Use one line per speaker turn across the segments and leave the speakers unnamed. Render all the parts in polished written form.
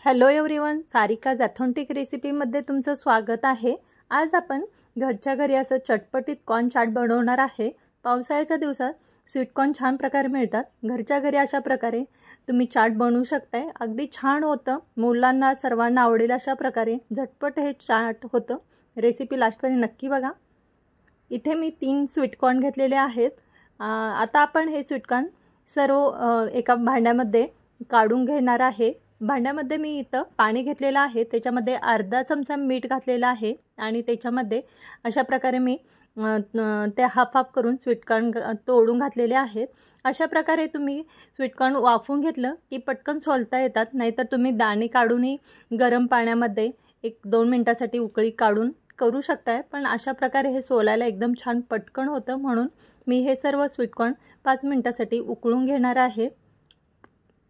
Hello everyone, Sarika's authentic रेसिपीमध्ये तुमचं स्वागत आहे। आज आपण घरच्या घरी असं चटपटीत कॉर्न चाट बनवणार आहे। पावसाळ्याच्या दिवसात स्वीट कॉर्न छान प्रकारे मिळतात। घरच्या घरी अशा प्रकारे तुम्ही चाट बनवू शकताय। अगदी छान होतं, मुलांना सर्वांना आवडेल अशा प्रकारे झटपट हे चाट होतं। रेसिपी लास्टपर्यंत नक्की बघा। इथे मी 3 स्वीट कॉर्न घेतलेले आहेत। आता आपण हे स्वीट कॉर्न सर्व एका भांड्यामध्ये काढून घेणार आहे। भांड्यामध्ये मी इथं पाणी घेतलेलं आहे, त्याच्यामध्ये अर्धा चमचा मीठ घातलेला आहे आणि त्याच्यामध्ये अशा प्रकारे मी ते हाफ करून स्वीट कॉर्न तोडून घातलेले आहेत। अशा प्रकारे तुम्ही स्वीट कॉर्न वाफवून घेतलं की पटकन सोलता येतात, नाहीतर तुम्ही दाणे काढूनही गरम पाण्यामध्ये 1-2 मिनिटासाठी उकळी काढून करू शकताय, पण अशा प्रकारे हे सोलायला एकदम छान पटकन होतं। म्हणून मी हे सर्व स्वीट कॉर्न 5 मिनिटासाठी उकळून घेणार आहे।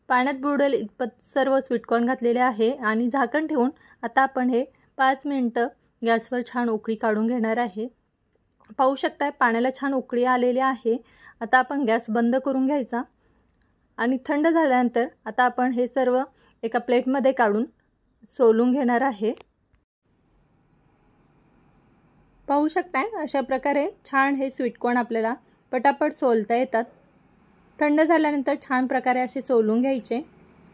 पाण्यात बुडेल इतपत सर्व स्वीट कॉर्न घातलेले आहे आणि झाकण ठेवून आता आपण हे 5 मिनिटं गॅसवर छान उकळी काढून घेणार आहे। पाहू शकताय पाण्याला छान उकळी आलेली आहे। आता आपण गॅस बंद करून घ्यायचा आणि थंड झाल्यानंतर आता आपण हे सर्व एका प्लेटमध्ये काढून सोलून घेणार आहे। पाहू शकताय अशा प्रकारे छान हे स्वीट कॉर्न आपल्याला पटापट सोलता येतात। थंड झाल्यानंतर छान प्रकारे असे सोलून घ्यायचे।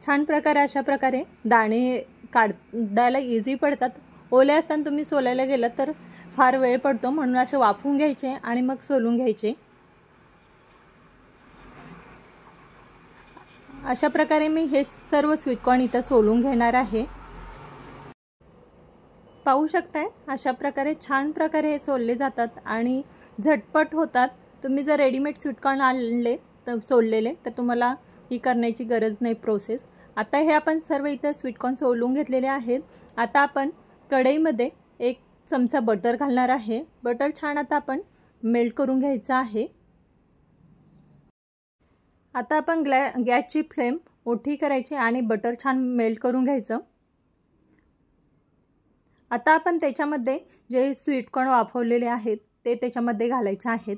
छान प्रकारे अशा प्रकारे दाणे काढायला इझी पडतात। ओले असताना तुम्ही सोलायला गेलं तर फार वेळ पडतो, म्हणून असे वाफवून घ्यायचे आणि मग सोलून घ्यायचे। अशा प्रकारे मी हे सर्व स्वीट कॉर्न इथं सोलून घेणार आहे। पाहू शकताय अशा प्रकारे छान प्रकारे हे सोलले जातात आणि झटपट होतात। तुम्ही जर रेडीमेड स्वीट कॉर्न आणले तर सोललेले तर तुम्हाला ही करण्याची गरज नाही प्रोसेस। आता हे आपण सर्व इथं स्वीट कॉर्न सोलून घेतलेले आहेत। आता आपण कढईमध्ये 1 चमचा बटर घालणार आहे। बटर छान आता आपण मेल्ट करून घ्यायचं आहे। आता आपण गॅसची फ्लेम मोठी करायची आणि बटर छान मेल्ट करून घ्यायचं। आता आपण त्याच्यामध्ये जे स्वीट कॉर्न वाफवलेले आहेत ते त्याच्यामध्ये घालायचे आहेत।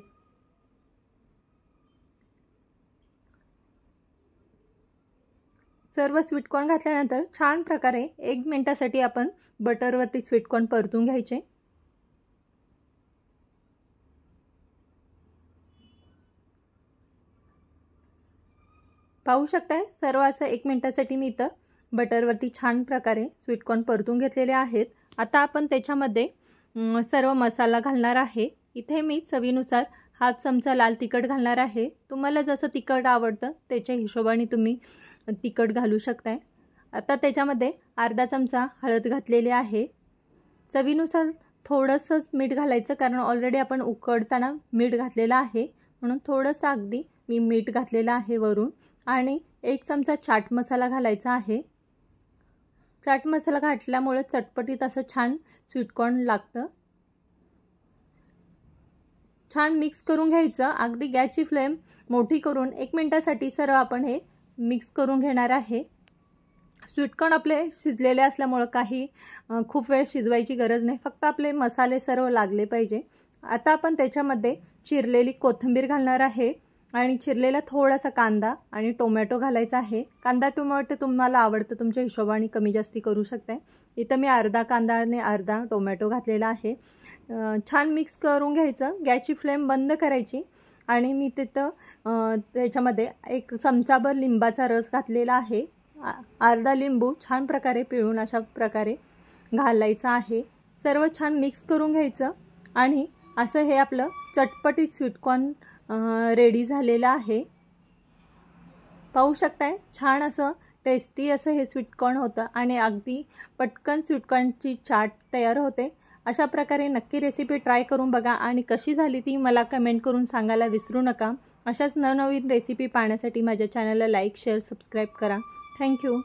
सर्व स्वीट कॉर्न घातल्यानंतर छान प्रकारे 1 मिनिटासाठी आपण बटरवरती स्वीट कॉर्न परतून घ्यायचे। पाहू शकताय सर्व असं 1 मिनिटासाठी मी इथं बटरवरती छान प्रकारे स्वीट कॉर्न परतून घेतलेले आहेत। आता आपण त्याच्यामध्ये सर्व मसाला घालणार आहे। इथे मी चवीनुसार हाफ चमचा लाल तिखट घालणार आहे। तुम्हाला जसं तिखट आवडतं त्याच्या हिशोबाने तुम्ही तिखट घालू शकताय। आता त्याच्यामध्ये अर्धा चमचा हळद घातलेली आहे। चवीनुसार थोडंसं मीठ घालायचं, कारण ऑलरेडी आपण उकडताना मीठ घातलेलं आहे, म्हणून थोडंसं अगदी मी मीठ घातलेलं आहे वरून। आणि 1 चमचा चाट मसाला घालायचा आहे। चाट मसाला घातल्यामुळे चटपटीत असं छान स्वीट कॉर्न लागतं। छान मिक्स करून घ्यायचं। अगदी गॅसची फ्लेम मोठी करून 1 मिनिटासाठी सर्व आपण हे मिक्स करून घेणार आहे। स्वीट कॉर्न आपले शिजलेले असल्यामुळे काही खूप वेळ शिजवायची गरज नाही, फक्त आपले मसाले सर्व लागले पाहिजे। आता आपण त्याच्यामध्ये चिरलेली कोथिंबीर घालणार आहे आणि चिरलेला थोडासा कांदा आणि टोमॅटो घालायचा आहे। कांदा टोमॅटो तुम्हाला आवडतं तुमच्या हिशोबाने कमी जास्ती करू शकताय। इथं मी अर्धा कांदा आणि अर्धा टोमॅटो घातलेला आहे। छान मिक्स करून घ्यायचं। गॅसची फ्लेम बंद करायची आणि मी तिथं त्याच्यामध्ये 1 चमचाभर लिंबाचा रस घातलेला आहे। अर्धा लिंबू छान प्रकारे पिळून अशा प्रकारे घालायचं आहे। सर्व छान मिक्स करून घ्यायचं आणि असं हे आपलं चटपटीत स्वीट कॉर्न रेडी झालेलं आहे। पाहू शकताय छान असं टेस्टी असं हे स्वीट कॉर्न होतं आणि अगदी पटकन स्वीट कॉर्नची चाट तयार होते। अशा प्रकारे नक्की रेसिपी ट्राय करून बघा आणि कशी झाली ती मला कमेंट करून सांगायला विसरू नका। अशाच नवनवीन रेसिपी पाहण्यासाठी माझ्या चॅनलला लाईक, शेअर, सबस्क्राईब करा। थँक्यू।